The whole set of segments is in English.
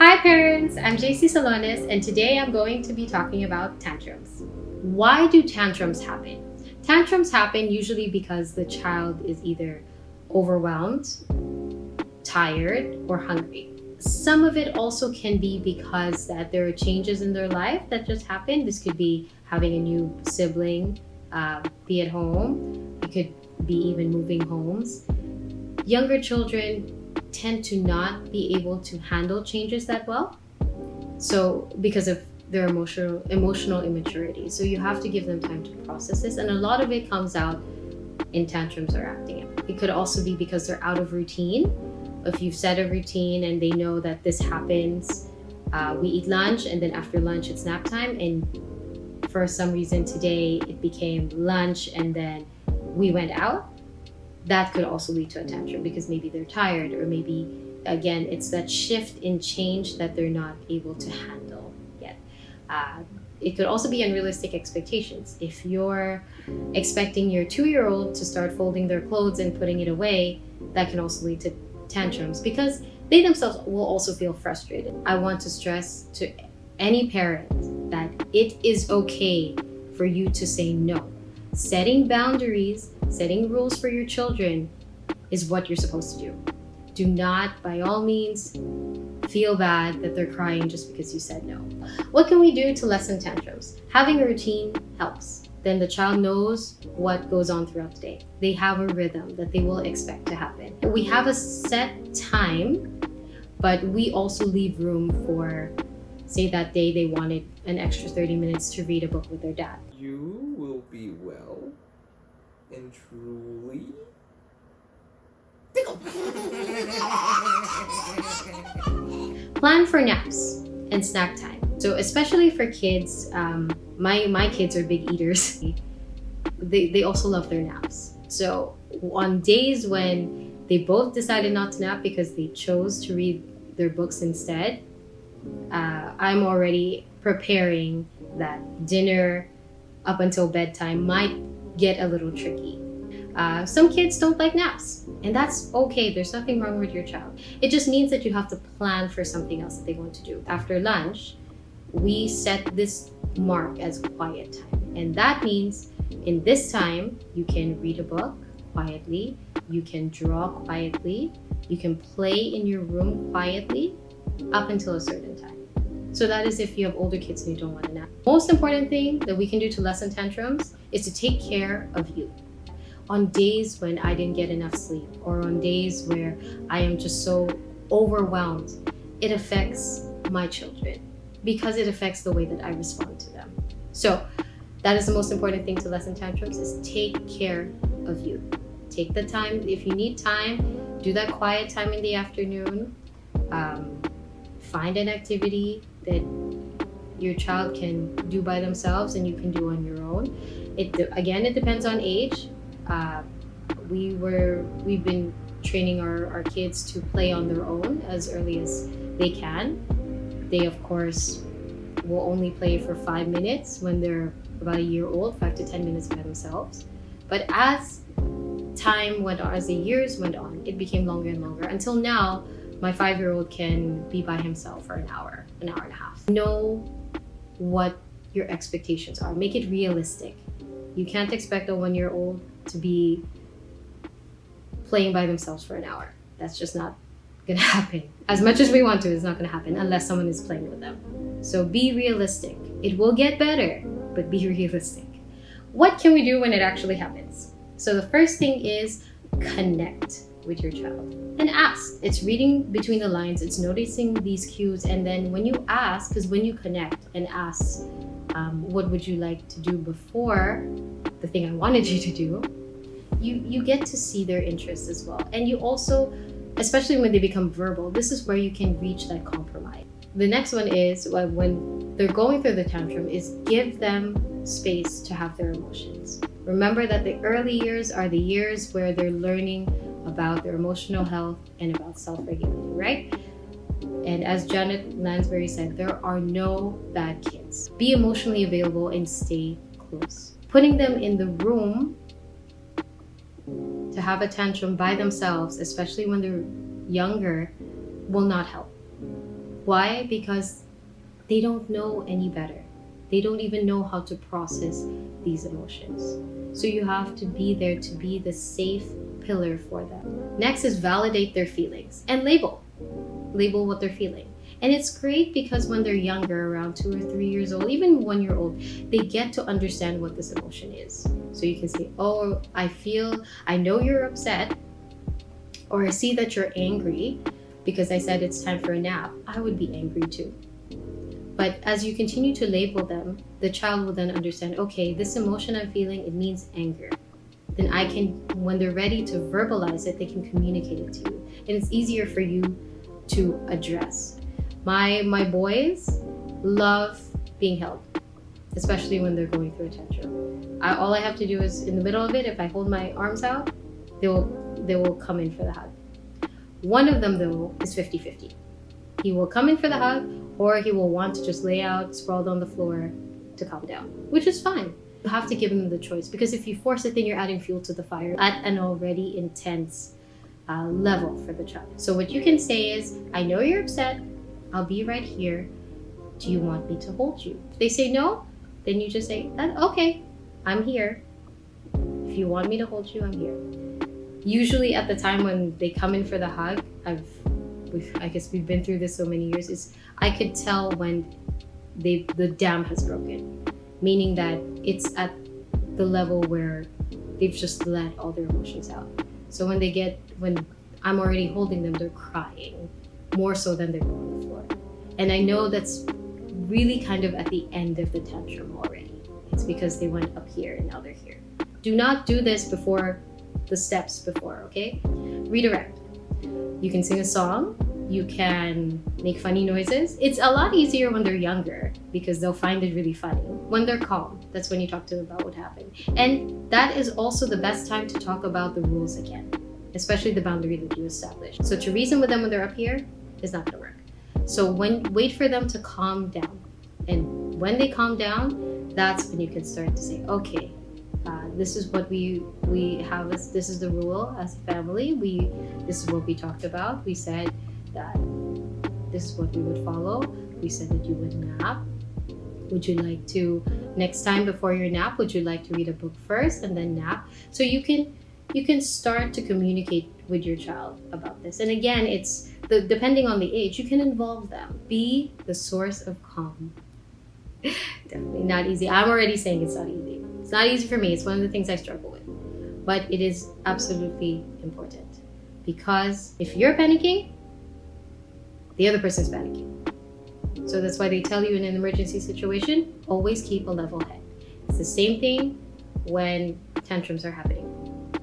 Hi parents, I'm JC Celones and today I'm going to be talking about tantrums. Why do tantrums happen? Tantrums happen usually because the child is either overwhelmed, tired, or hungry. Some of it also can be because that there are changes in their life that just happen. This could be having a new sibling, be at home. It could be even moving homes. Younger children tend to not be able to handle changes that well. So because of their emotional immaturity. So you have to give them time to process this. And a lot of it comes out in tantrums or acting out. It could also be because they're out of routine. If you've set a routine and they know that this happens, we eat lunch and then after lunch it's nap time, and for some reason today it became lunch and then we went out. That could also lead to a tantrum because maybe they're tired, or maybe again it's that shift in change that they're not able to handle yet. It could also be unrealistic expectations. If you're expecting your 2-year-old to start folding their clothes and putting it away, that can also lead to tantrums because they themselves will also feel frustrated. I want to stress to any parent that it is okay for you to say no. Setting boundaries, setting rules for your children is what you're supposed to do. Do not, by all means, feel bad that they're crying just because you said no. What can we do to lessen tantrums? Having a routine helps. Then the child knows what goes on throughout the day. They have a rhythm that they will expect to happen. We have a set time, but we also leave room for, say that day they wanted an extra 30 minutes to read a book with their dad. You will be well and truly Plan for naps and snack time. So especially for kids, my kids are big eaters. They also love their naps. So on days when they both decided not to nap because they chose to read their books instead, I'm already preparing that dinner up until bedtime might get a little tricky. Some kids don't like naps, and that's okay. There's nothing wrong with your child. It just means that you have to plan for something else that they want to do. After lunch, we set this mark as quiet time, and that means in this time you can read a book quietly, you can draw quietly, you can play in your room quietly up until a certain time. So that is if you have older kids and you don't want to nap. Most important thing that we can do to lessen tantrums is to take care of you. On days when I didn't get enough sleep, or on days where I am just so overwhelmed, it affects my children because it affects the way that I respond to them. So that is the most important thing to lessen tantrums, is take care of you. Take the time. If you need time, do that quiet time in the afternoon. Find an activity that your child can do by themselves and you can do on your own. It depends on age. We've been training our kids to play on their own as early as they can. They of course will only play for 5 minutes when they're about a year old, 5 to 10 minutes by themselves. But as time went on, as the years went on, it became longer and longer until now my 5-year-old can be by himself for an hour and a half. Know what your expectations are. Make it realistic. You can't expect a 1-year-old to be playing by themselves for an hour. That's just not gonna happen. As much as we want to, it's not gonna happen unless someone is playing with them. So be realistic. It will get better, but be realistic. What can we do when it actually happens? So the first thing is connect with your child and ask. It's reading between the lines, it's noticing these cues, and then when you ask, because when you connect and ask, what would you like to do before the thing I wanted you to do, you get to see their interests as well. And you also, especially when they become verbal, this is where you can reach that compromise. The next one is when they're going through the tantrum, is give them space to have their emotions. Remember that the early years are the years where they're learning about their emotional health and about self-regulating, right? And as Janet Lansbury said, there are no bad kids. Be emotionally available and stay close. Putting them in the room to have a tantrum by themselves, especially when they're younger, will not help. Why? Because they don't know any better. They don't even know how to process these emotions. So you have to be there to be the safe pillar for them. Next is validate their feelings and label what they're feeling. And it's great because when they're younger, around 2 or 3 years old, even 1 year old, they get to understand what this emotion is. So you can say, oh, I know you're upset, or I see that you're angry because I said it's time for a nap. I would be angry too. But as you continue to label them, the child will then understand, okay, this emotion I'm feeling, it means anger. Then I can, when they're ready to verbalize it, they can communicate it to you. And it's easier for you to address. My boys love being held, especially when they're going through a tantrum. All I have to do is, in the middle of it, if I hold my arms out, they will come in for the hug. One of them, though, is 50-50. He will come in for the hug, or he will want to just lay out, sprawled on the floor to calm down, which is fine. You have to give him the choice, because if you force it, then you're adding fuel to the fire at an already intense level for the child. So what you can say is, I know you're upset. I'll be right here. Do you want me to hold you? If they say no, then you just say, okay, I'm here. If you want me to hold you, I'm here. Usually at the time when they come in for the hug, I guess we've been through this so many years, is I could tell when the dam has broken, meaning that it's at the level where they've just let all their emotions out. So when I'm already holding them, they're crying more so than they're on the floor. And I know that's really kind of at the end of the tantrum already. It's because they went up here and now they're here. Do not do this before the steps before, okay? Redirect. You can sing a song. You can make funny noises. It's a lot easier when they're younger because they'll find it really funny. When they're calm, that's when you talk to them about what happened. And that is also the best time to talk about the rules again, especially the boundary that you established. So to reason with them when they're up here is not gonna work. So wait for them to calm down. And when they calm down, that's when you can start to say, okay, this is what we have, this is the rule as a family. This is what we talked about. We said that this is what we would follow. We said that you would nap. Would you like to, next time before your nap, would you like to read a book first and then nap? So you can start to communicate with your child about this. And again, it's depending on the age, you can involve them. Be the source of calm. Definitely not easy. I'm already saying it's not easy. It's not easy for me. It's one of the things I struggle with. But it is absolutely important. Because if you're panicking, the other person's panicking. So that's why they tell you in an emergency situation, always keep a level head. It's the same thing when tantrums are happening.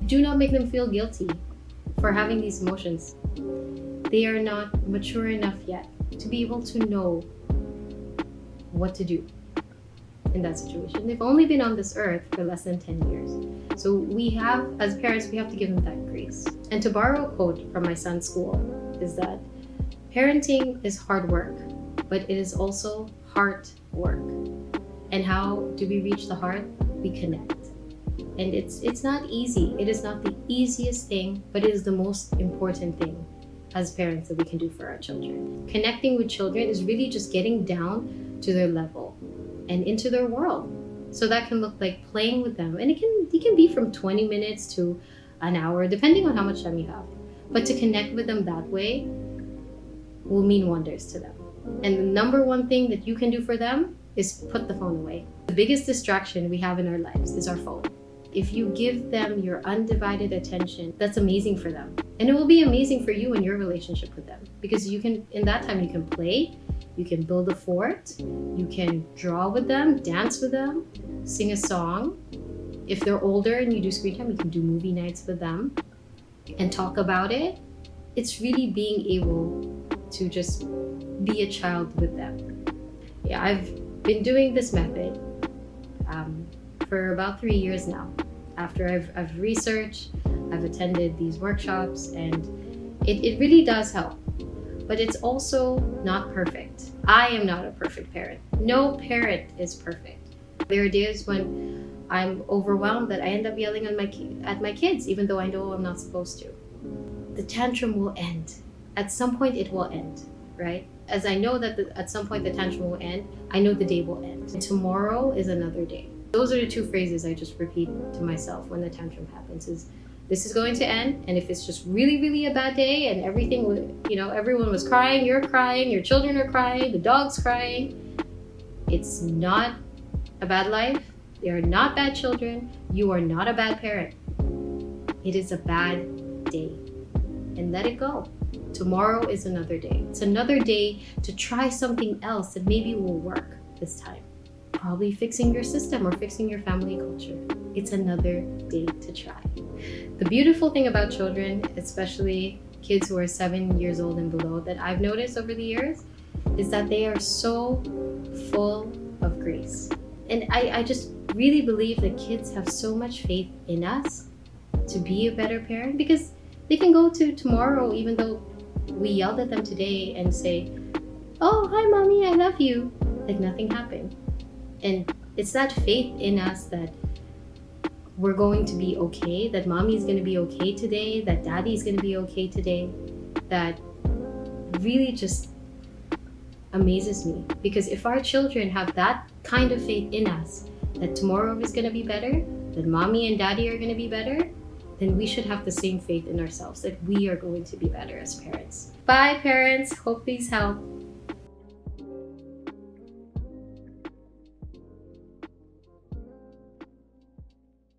Do not make them feel guilty for having these emotions. They are not mature enough yet to be able to know what to do in that situation. They've only been on this earth for less than 10 years. So we have, as parents, we have to give them that grace. And to borrow a quote from my son's school is that parenting is hard work, but it is also heart work. And how do we reach the heart? We connect. And it's not easy. It is not the easiest thing, but it is the most important thing as parents that we can do for our children. Connecting with children is really just getting down to their level and into their world. So that can look like playing with them. And it can be from 20 minutes to an hour, depending on how much time you have. But to connect with them that way will mean wonders to them. And the number one thing that you can do for them is put the phone away. The biggest distraction we have in our lives is our phone. If you give them your undivided attention, that's amazing for them. And it will be amazing for you in your relationship with them. Because you can, in that time, you can play, you can build a fort, you can draw with them, dance with them, sing a song. If they're older and you do screen time, you can do movie nights with them and talk about it. It's really being able to just be a child with them. Yeah, I've been doing this method for about 3 years now. After I've researched, I've attended these workshops, and it really does help. But it's also not perfect. I am not a perfect parent. No parent is perfect. There are days when I'm overwhelmed that I end up yelling at my kids, even though I know I'm not supposed to. The tantrum will end. At some point it will end, right? As I know that at some point the tantrum will end, I know the day will end. And tomorrow is another day. Those are the two phrases I just repeat to myself when the tantrum happens is, this is going to end, and if it's just really, really a bad day and everything, everyone was crying, you're crying, your children are crying, the dog's crying, it's not a bad life. They are not bad children. You are not a bad parent. It is a bad day. And let it go. Tomorrow is another day. It's another day to try something else that maybe will work this time. Probably fixing your system or fixing your family culture. It's another day to try. The beautiful thing about children, especially kids who are 7 years old and below, that I've noticed over the years, is that they are so full of grace. And I just really believe that kids have so much faith in us to be a better parent, because they can go to tomorrow, even though we yelled at them today, and say, oh, hi mommy, I love you, like nothing happened. And it's that faith in us that we're going to be okay, that mommy's going to be okay today, that daddy's going to be okay today, that really just amazes me. Because if our children have that kind of faith in us, that tomorrow is going to be better, that mommy and daddy are going to be better, then we should have the same faith in ourselves that we are going to be better as parents. Bye parents, hope these help.